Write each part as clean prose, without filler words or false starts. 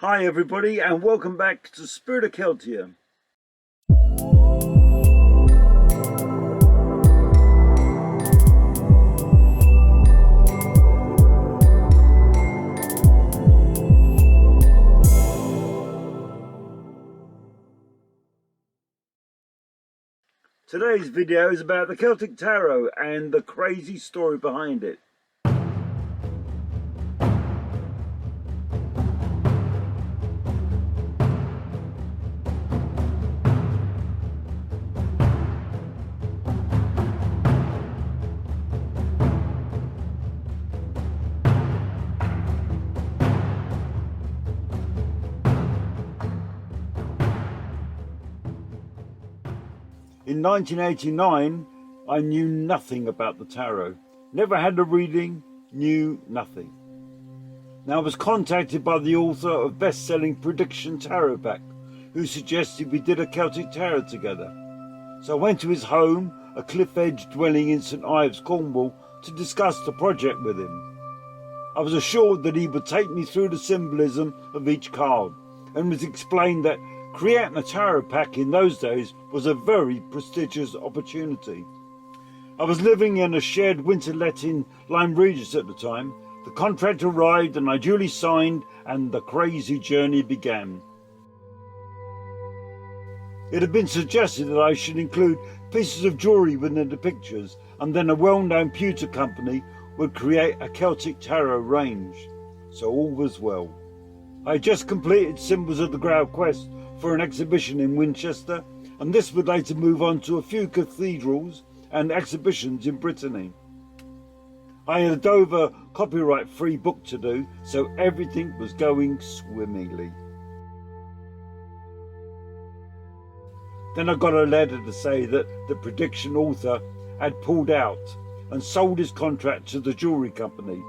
Hi everybody and welcome back to Spirit of Celtia. Today's video is about the Celtic Tarot and the crazy story behind it. In 1989, I knew nothing about the tarot. Never had a reading, knew nothing. Now I was contacted by the author of best-selling Prediction Tarot Pack, who suggested we did a Celtic Tarot together. So I went to his home, a cliff-edge dwelling in St Ives, Cornwall, to discuss the project with him. I was assured that he would take me through the symbolism of each card, and was explained that creating a tarot pack in those days was a very prestigious opportunity. I was living in a shared winter let in Lyme Regis at the time. The contract arrived and I duly signed, and the crazy journey began. It had been suggested that I should include pieces of jewellery within the pictures, and then a well-known pewter company would create a Celtic Tarot range. So all was well. I had just completed Symbols of the Grail quest for an exhibition in Winchester, and this would later move on to a few cathedrals and exhibitions in Brittany. I had a Dover copyright-free book to do, so everything was going swimmingly. Then I got a letter to say that the prediction author had pulled out and sold his contract to the jewellery company.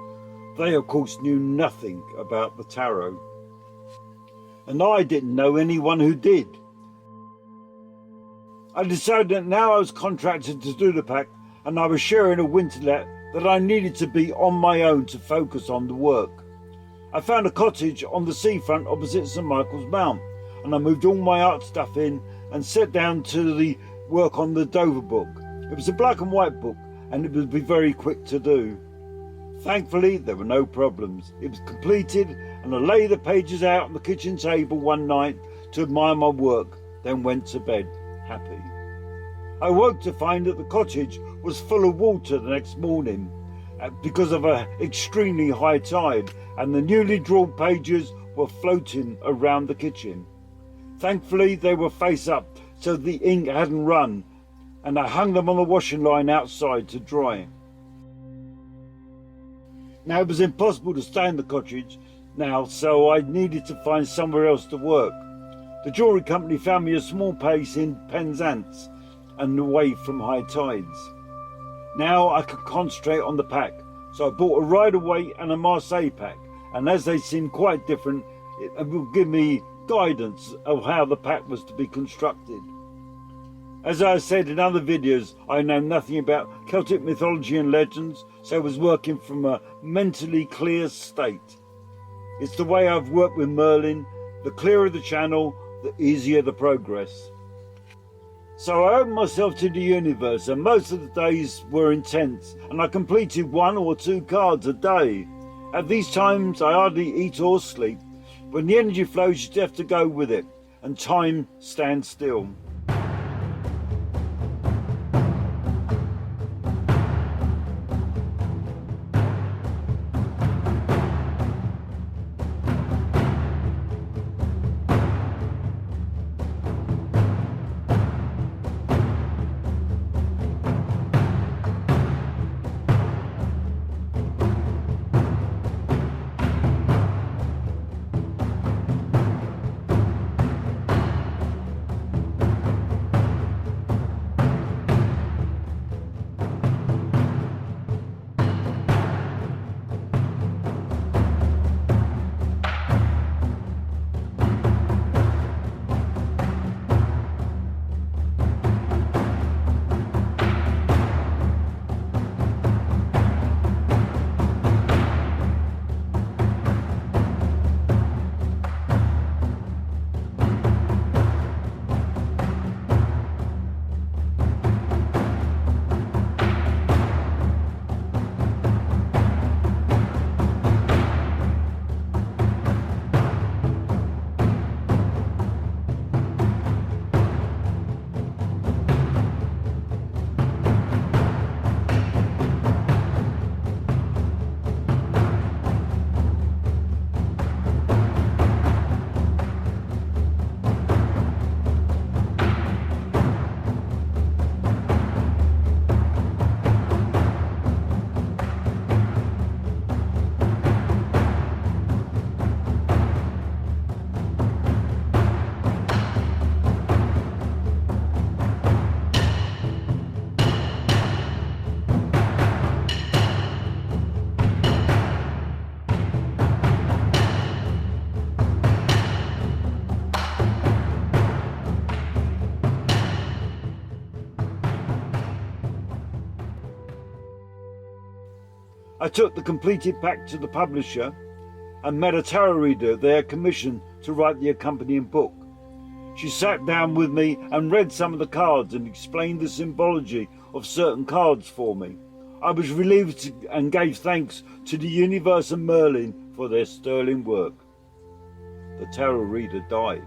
They of course knew nothing about the tarot, and I didn't know anyone who did. I decided that now I was contracted to do the pack and I was sharing a winterlet, that I needed to be on my own to focus on the work. I found a cottage on the seafront opposite St Michael's Mount, and I moved all my art stuff in and sat down to the work on the Dover book. It was a black and white book and it would be very quick to do. Thankfully there were no problems. It was completed and I laid the pages out on the kitchen table one night to admire my work, then went to bed happy. I woke to find that the cottage was full of water the next morning because of an extremely high tide, and the newly drawn pages were floating around the kitchen. Thankfully they were face up so the ink hadn't run, and I hung them on the washing line outside to dry. Now it was impossible to stay in the cottage now, so I needed to find somewhere else to work. The jewellery company found me a small place in Penzance and away from high tides. Now I could concentrate on the pack, so I bought a Rider-Waite and a Marseille pack, and as they seemed quite different, it would give me guidance of how the pack was to be constructed. As I said in other videos, I know nothing about Celtic mythology and legends, so I was working from a mentally clear state. It's the way I've worked with Merlin: the clearer the channel, the easier the progress. So I opened myself to the universe, and most of the days were intense, and I completed 1 or 2 cards a day. At these times I hardly eat or sleep. When the energy flows, you just have to go with it, and time stands still. I took the completed pack to the publisher and met a tarot reader they had commissioned to write the accompanying book. She sat down with me and read some of the cards and explained the symbology of certain cards for me. I was relieved and gave thanks to the universe and Merlin for their sterling work. The tarot reader died.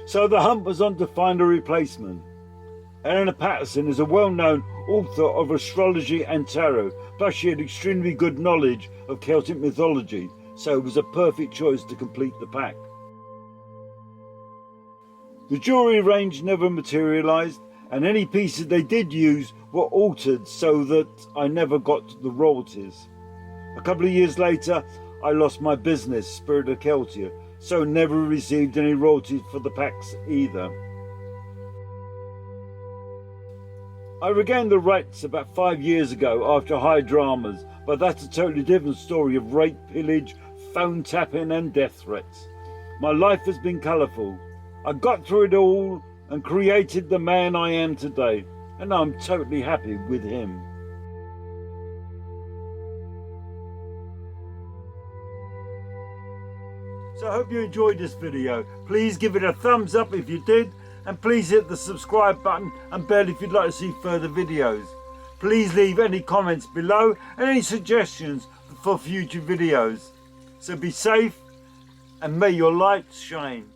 So the hunt was on to find a replacement. Eleanor Patterson is a well-known author of astrology and tarot, plus she had extremely good knowledge of Celtic mythology, so it was a perfect choice to complete the pack. The jewellery range never materialised, and any pieces they did use were altered so that I never got the royalties. A couple of years later, I lost my business, Spirit of Celtia, so never received any royalties for the packs either. I regained the rights about 5 years ago after high dramas, but that's a totally different story of rape, pillage, phone tapping and death threats. My life has been colourful. I got through it all and created the man I am today, and I'm totally happy with him. So I hope you enjoyed this video. Please give it a thumbs up if you did, and please hit the subscribe button and bell if you'd like to see further videos. Please leave any comments below and any suggestions for future videos. So be safe and may your light shine.